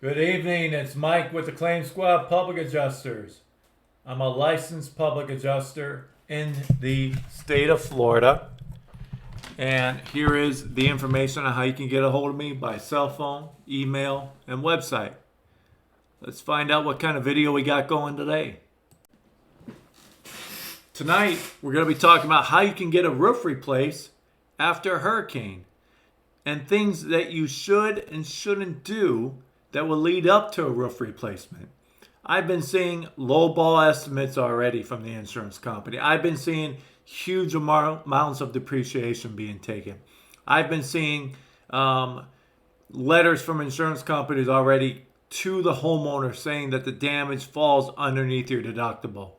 Good evening, it's Mike with the Claim Squad Public Adjusters. I'm a licensed public adjuster in the state of Florida. And here is the information on how you can get a hold of me by cell phone, email, and website. Let's find out what kind of video we got going today. Tonight, we're going to be talking about how you can get a roof replaced after a hurricane and things that you should and shouldn't do that will lead up to a roof replacement. I've been seeing lowball estimates already from the insurance company. I've been seeing huge amounts of depreciation being taken. I've been seeing letters from insurance companies already to the homeowner saying that the damage falls underneath your deductible.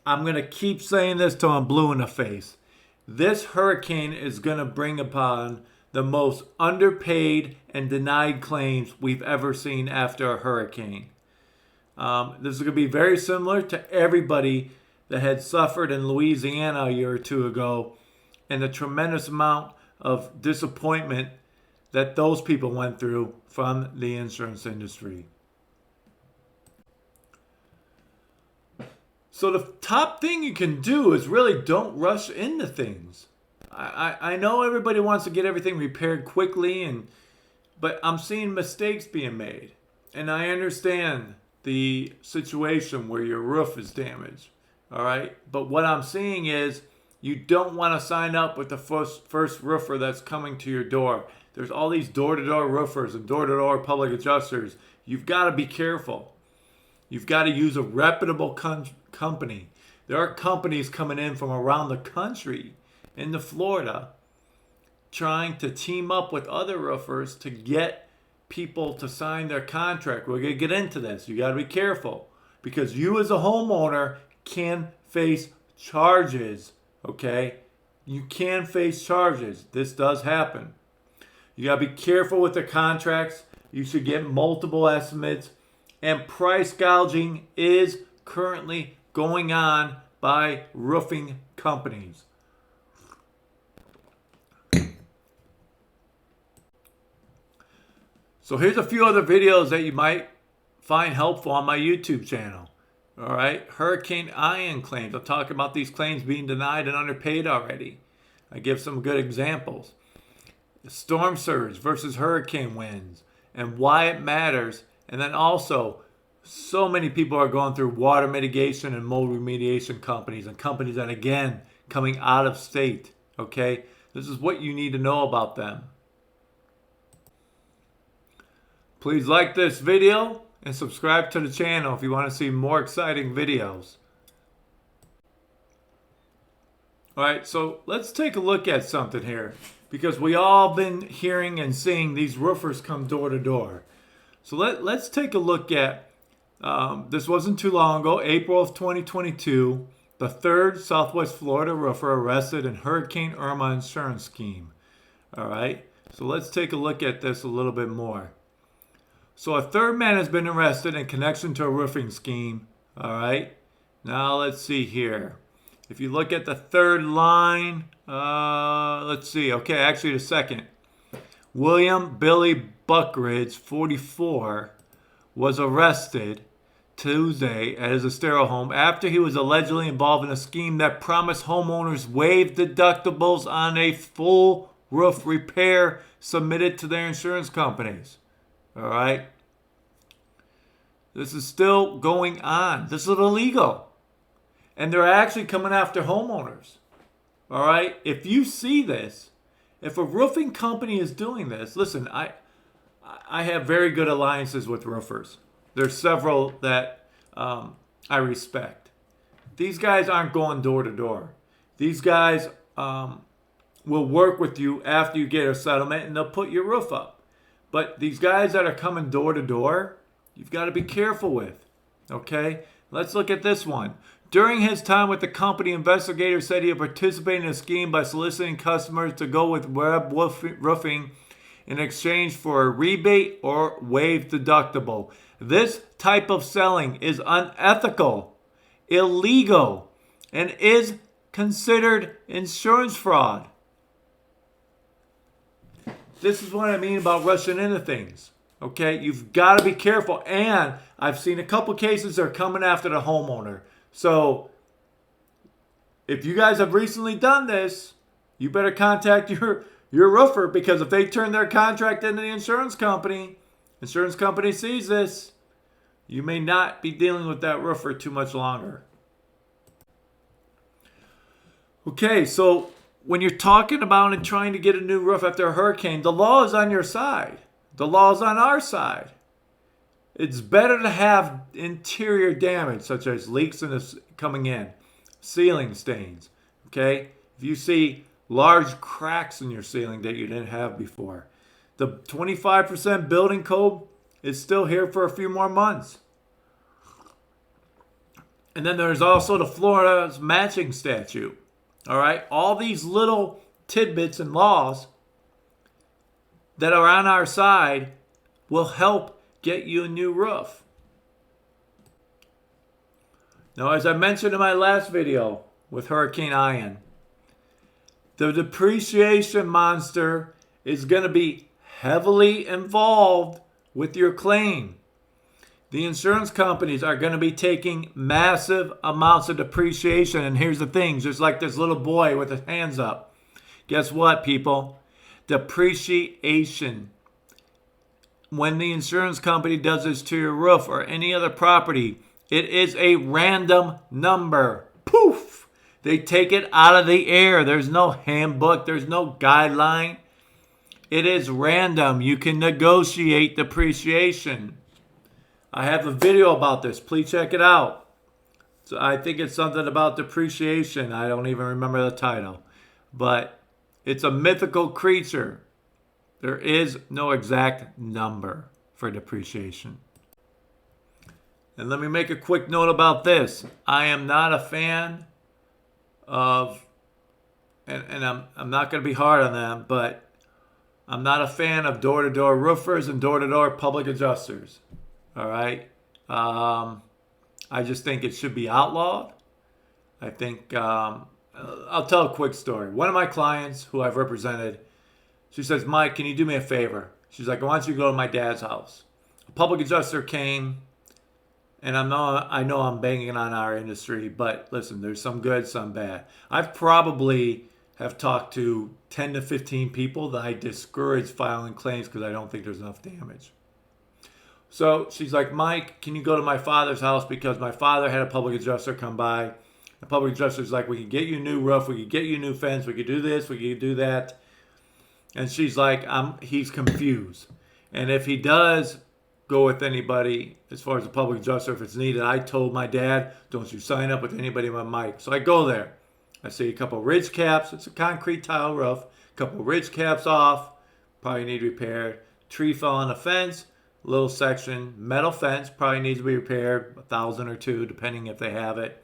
I'm going to keep saying this till I'm blue in the face. This hurricane is going to bring upon the most underpaid and denied claims we've ever seen after a hurricane. This is going to be very similar to everybody that had suffered in Louisiana a year or two ago and the tremendous amount of disappointment that those people went through from the insurance industry. So the top thing you can do is really don't rush into things. I know everybody wants to get everything repaired quickly, but I'm seeing mistakes being made. And I understand the situation where your roof is damaged. All right. But what I'm seeing is you don't want to sign up with the first roofer that's coming to your door. There's all these door-to-door roofers and door-to-door public adjusters. You've got to be careful. You've got to use a reputable company. There are companies coming in from around the country into Florida trying to team up with other roofers to get people to sign their contract. We're going to get into this. You got to be careful because you as a homeowner can face charges, okay? You can face charges. This does happen. You got to be careful with the contracts. You should get multiple estimates. And price gouging is currently going on by roofing companies. So here's a few other videos that you might find helpful on my YouTube channel. All right, Hurricane Ian claims. I'll talk about these claims being denied and underpaid already. I give some good examples. Storm surge versus hurricane winds and why it matters. And then also, so many people are going through water mitigation and mold remediation companies and companies that, again, coming out of state. Okay, this is what you need to know about them. Please like this video and subscribe to the channel if you want to see more exciting videos. Alright, so let's take a look at something here because we all been hearing and seeing these roofers come door to door. So let's take a look at, this wasn't too long ago, April of 2022, the third Southwest Florida roofer arrested in Hurricane Irma insurance scheme. Alright, so let's take a look at this a little bit more. So a third man has been arrested in connection to a roofing scheme. All right. Now let's see here. If you look at the third line, let's see. Okay, actually the second. William Billy Buckridge, 44, was arrested Tuesday at his Estero home after he was allegedly involved in a scheme that promised homeowners waive deductibles on a full roof repair submitted to their insurance companies. All right. This is still going on. This is illegal. And they're actually coming after homeowners. All right. If you see this, if a roofing company is doing this, listen, I have very good alliances with roofers. There's several that I respect. These guys aren't going door to door. These guys will work with you after you get a settlement and they'll put your roof up. But these guys that are coming door to door, you've got to be careful with. Okay? Let's look at this one. During his time with the company, investigators said he had participated in a scheme by soliciting customers to go with Web Roofing in exchange for a rebate or waived deductible. This type of selling is unethical, illegal, and is considered insurance fraud. This is what I mean about rushing into things. Okay, you've got to be careful. And I've seen a couple cases they're coming after the homeowner. So if you guys have recently done this, you better contact your roofer, because if they turn their contract into the insurance company sees this, you may not be dealing with that roofer too much longer. Okay, so when you're talking about and trying to get a new roof after a hurricane, the law is on your side. The law is on our side. It's better to have interior damage, such as leaks coming in, ceiling stains. Okay? If you see large cracks in your ceiling that you didn't have before, the 25% building code is still here for a few more months. And then there's also the Florida's matching statute. All right? All these little tidbits and laws that are on our side will help get you a new roof. Now, as I mentioned in my last video with Hurricane Ian, the depreciation monster is going to be heavily involved with your claim. The insurance companies are going to be taking massive amounts of depreciation. And here's the thing, just like this little boy with his hands up. Guess what, people? Depreciation. When the insurance company does this to your roof or any other property, it is a random number. Poof! They take it out of the air. There's no handbook. There's no guideline. It is random. You can negotiate depreciation. I have a video about this. Please check it out. So I think it's something about depreciation. I don't even remember the title. But it's a mythical creature. There is no exact number for depreciation. And let me make a quick note about this. I am not a fan of, and I'm not going to be hard on them, but I'm not a fan of door-to-door roofers and door-to-door public adjusters. All right? I just think it should be outlawed. I think, I'll tell a quick story. One of my clients who I've represented, she says, Mike, can you do me a favor? She's like, I want you to go to my dad's house. A public adjuster came, and I know I'm banging on our industry, but listen, there's some good, some bad. I've probably have talked to 10 to 15 people that I discourage filing claims because I don't think there's enough damage. So she's like, Mike, can you go to my father's house because my father had a public adjuster come by. The public adjuster's like, we can get you a new roof, we can get you a new fence, we could do this, we could do that. And she's like, he's confused. And if he does go with anybody, as far as the public adjuster, if it's needed, I told my dad, don't you sign up with anybody but Mike. So I go there. I see a couple ridge caps. It's a concrete tile roof. A couple ridge caps off. Probably need repaired. Tree fell on the fence. Little section. Metal fence. Probably needs to be repaired. $1,000 or $2,000, depending if they have it.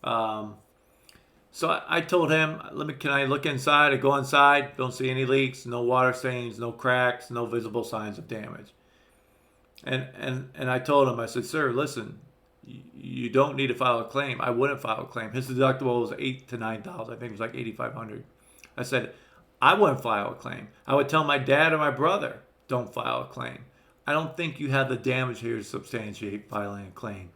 So I told him, can I look inside? I go inside. Don't see any leaks. No water stains. No cracks. No visible signs of damage. And I told him, I said, sir, listen, you don't need to file a claim. I wouldn't file a claim. His deductible was $8,000 to $9,000. I think it was like $8,500. I said, I wouldn't file a claim. I would tell my dad or my brother, don't file a claim. I don't think you have the damage here to substantiate filing a claim.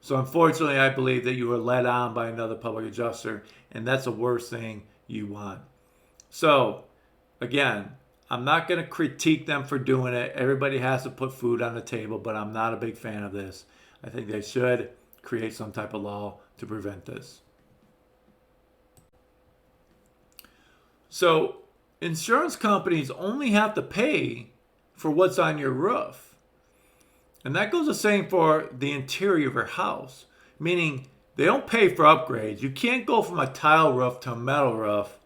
So unfortunately, I believe that you were led on by another public adjuster, and that's the worst thing you want. So again, I'm not going to critique them for doing it. Everybody has to put food on the table, but I'm not a big fan of this. I think they should create some type of law to prevent this. So insurance companies only have to pay for what's on your roof. And that goes the same for the interior of your house, meaning they don't pay for upgrades. You can't go from a tile roof to a metal roof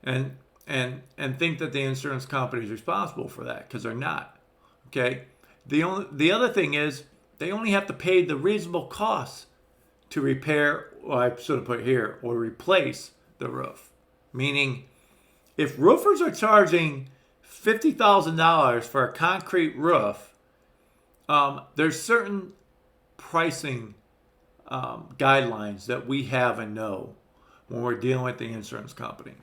and think that the insurance company is responsible for that, because they're not. Okay? The other thing is they only have to pay the reasonable costs to repair, or I should have put here, or replace the roof. Meaning, if roofers are charging $50,000 for a concrete roof, there's certain pricing guidelines that we have and know when we're dealing with the insurance company.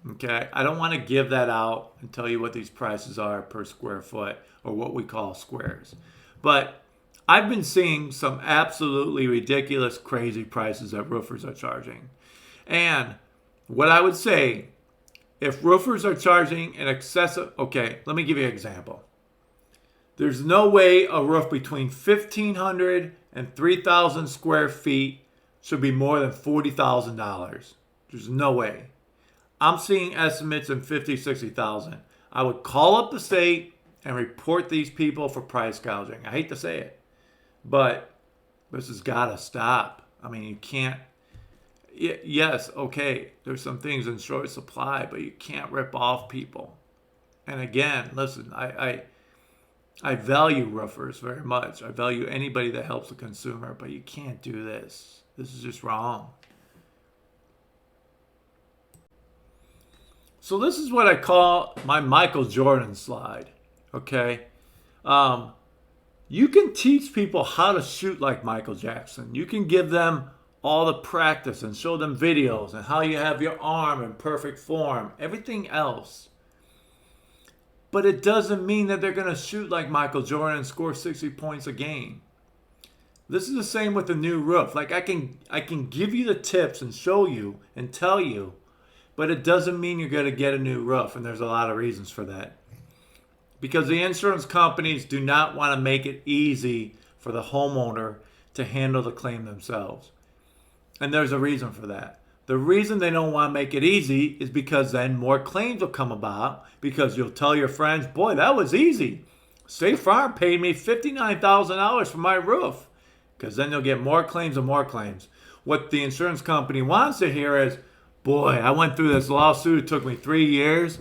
Okay, I don't want to give that out and tell you what these prices are per square foot or what we call squares. But I've been seeing some absolutely ridiculous, crazy prices that roofers are charging. And what I would say, if roofers are charging an excessive, okay, let me give you an example. There's no way a roof between 1,500 and 3,000 square feet should be more than $40,000. There's no way. I'm seeing estimates in 50, 60,000. I would call up the state and report these people for price gouging. I hate to say it, but this has got to stop. I mean, you can't. Yes, okay, there's some things in short supply, but you can't rip off people. And again, listen, I value roofers very much. I value anybody that helps the consumer, but you can't do this. This is just wrong. So this is what I call my Michael Jordan slide. Okay, you can teach people how to shoot like Michael Jackson. You can give them all the practice and show them videos and how you have your arm in perfect form, everything else. But it doesn't mean that they're going to shoot like Michael Jordan and score 60 points a game. This is the same with the new roof. Like I can give you the tips and show you and tell you, but it doesn't mean you're going to get a new roof, and there's a lot of reasons for that. Because the insurance companies do not want to make it easy for the homeowner to handle the claim themselves. And there's a reason for that. The reason they don't want to make it easy is because then more claims will come about, because you'll tell your friends, boy, that was easy. State Farm paid me $59,000 for my roof. Because then they'll get more claims and more claims. What the insurance company wants to hear is, boy, I went through this lawsuit. It took me 3 years.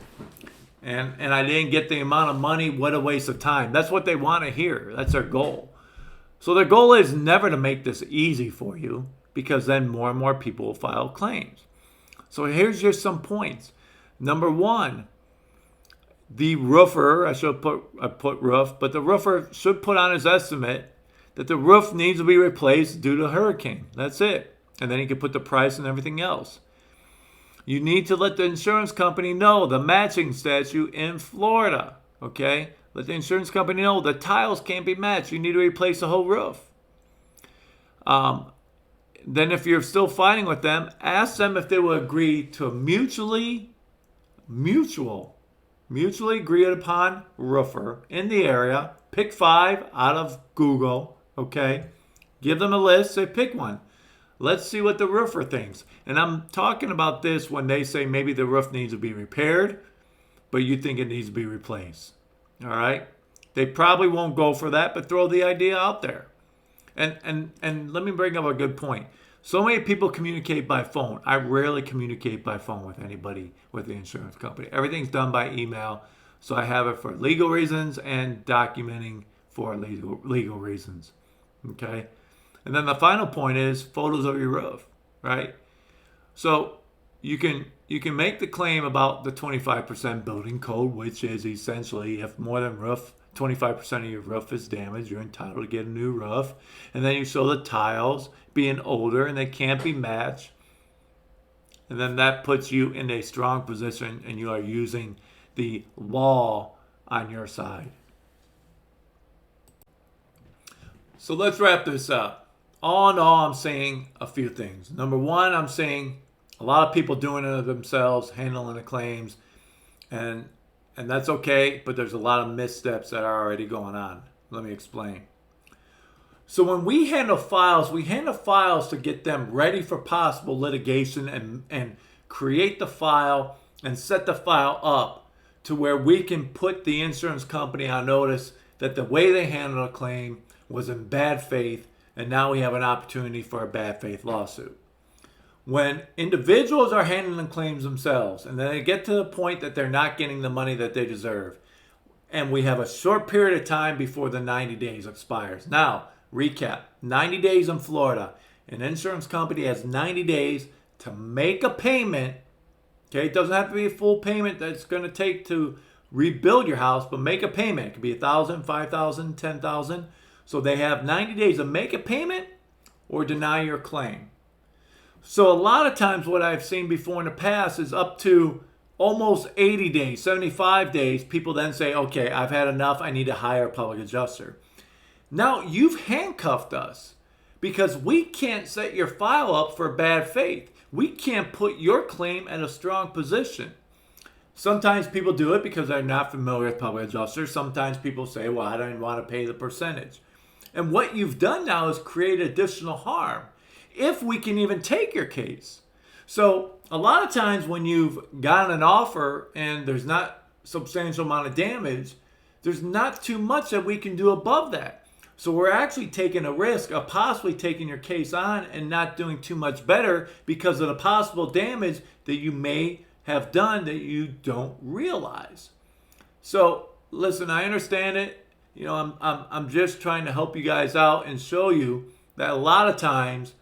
And I didn't get the amount of money. What a waste of time. That's what they want to hear. That's their goal. So their goal is never to make this easy for you, because then more and more people will file claims. So here's just some points. Number one, the roofer, I put roof, but the roofer should put on his estimate that the roof needs to be replaced due to a hurricane. That's it. And then he can put the price and everything else. You need to let the insurance company know the matching statute in Florida. Okay? Let the insurance company know the tiles can't be matched. You need to replace the whole roof. Then if you're still fighting with them, ask them if they will agree to a mutually agreed upon roofer in the area. Pick 5 out of Google. Okay? Give them a list. Say pick one. Let's see what the roofer thinks. And I'm talking about this when they say maybe the roof needs to be repaired, but you think it needs to be replaced. All right? They probably won't go for that, but throw the idea out there. And let me bring up a good point. So many people communicate by phone. I rarely communicate by phone with anybody with the insurance company. Everything's done by email. So I have it for legal reasons and documenting for legal reasons. Okay? And then the final point is photos of your roof, right? So you can make the claim about the 25% building code, which is essentially if more than 25% of your roof is damaged, you're entitled to get a new roof. And then you show the tiles being older and they can't be matched. And then that puts you in a strong position and you are using the law on your side. So let's wrap this up. All in all, I'm saying a few things. Number one, I'm saying a lot of people doing it themselves, handling the claims, and that's okay, but there's a lot of missteps that are already going on. Let me explain. So when we handle files to get them ready for possible litigation and create the file and set the file up to where we can put the insurance company on notice that the way they handled a claim was in bad faith, and now we have an opportunity for a bad faith lawsuit. When individuals are handling claims themselves and then they get to the point that they're not getting the money that they deserve, and we have a short period of time before the 90 days expires. Now, recap, 90 days in Florida. An insurance company has 90 days to make a payment. Okay, it doesn't have to be a full payment that's going to take to rebuild your house, but make a payment. It could be $1,000, $5,000, $10,000. So they have 90 days to make a payment or deny your claim. So a lot of times what I've seen before in the past is up to almost 80 days, 75 days, people then say, okay, I've had enough. I need to hire a public adjuster. Now you've handcuffed us because we can't set your file up for bad faith. We can't put your claim in a strong position. Sometimes people do it because they're not familiar with public adjusters. Sometimes people say, well, I don't want to pay the percentage. And what you've done now is create additional harm if we can even take your case. So a lot of times when you've gotten an offer and there's not substantial amount of damage, there's not too much that we can do above that. So we're actually taking a risk of possibly taking your case on and not doing too much better because of the possible damage that you may have done that you don't realize. So listen, I understand it. You know, I'm just trying to help you guys out and show you that a lot of times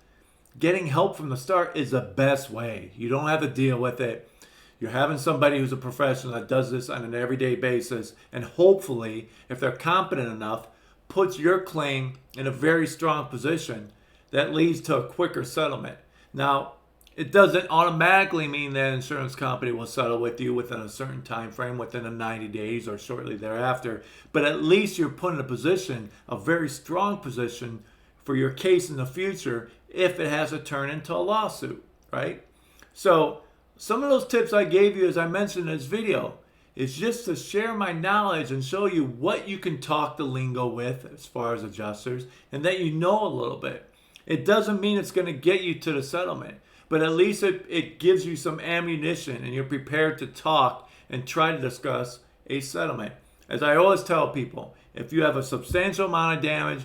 getting help from the start is the best way. You don't have to deal with it. You're having somebody who's a professional that does this on an everyday basis, and hopefully, if they're competent enough, puts your claim in a very strong position that leads to a quicker settlement. Now, it doesn't automatically mean that an insurance company will settle with you within a certain time frame, within the 90 days or shortly thereafter, but at least you're put in a position, a very strong position for your case in the future if it has to turn into a lawsuit, right? So some of those tips I gave you, as I mentioned in this video, is just to share my knowledge and show you what you can talk the lingo with as far as adjusters, and that you know a little bit. It doesn't mean it's going to get you to the settlement, but at least it gives you some ammunition and you're prepared to talk and try to discuss a settlement. As I always tell people, if you have a substantial amount of damage,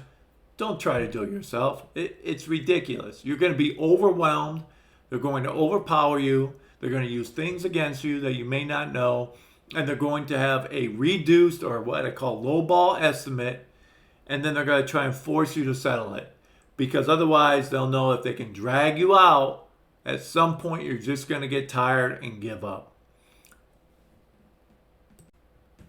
don't try to do it yourself. It's ridiculous. You're going to be overwhelmed. They're going to overpower you. They're going to use things against you that you may not know. And they're going to have a reduced, or what I call lowball estimate. And then they're going to try and force you to settle it. Because otherwise, they'll know if they can drag you out, at some point you're just going to get tired and give up.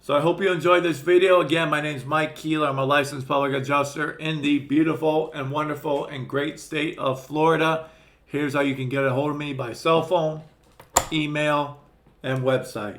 So I hope you enjoyed this video. Again, my name is Mike Keeler. I'm a licensed public adjuster in the beautiful and wonderful and great state of Florida. Here's how you can get a hold of me: by cell phone, email, and website.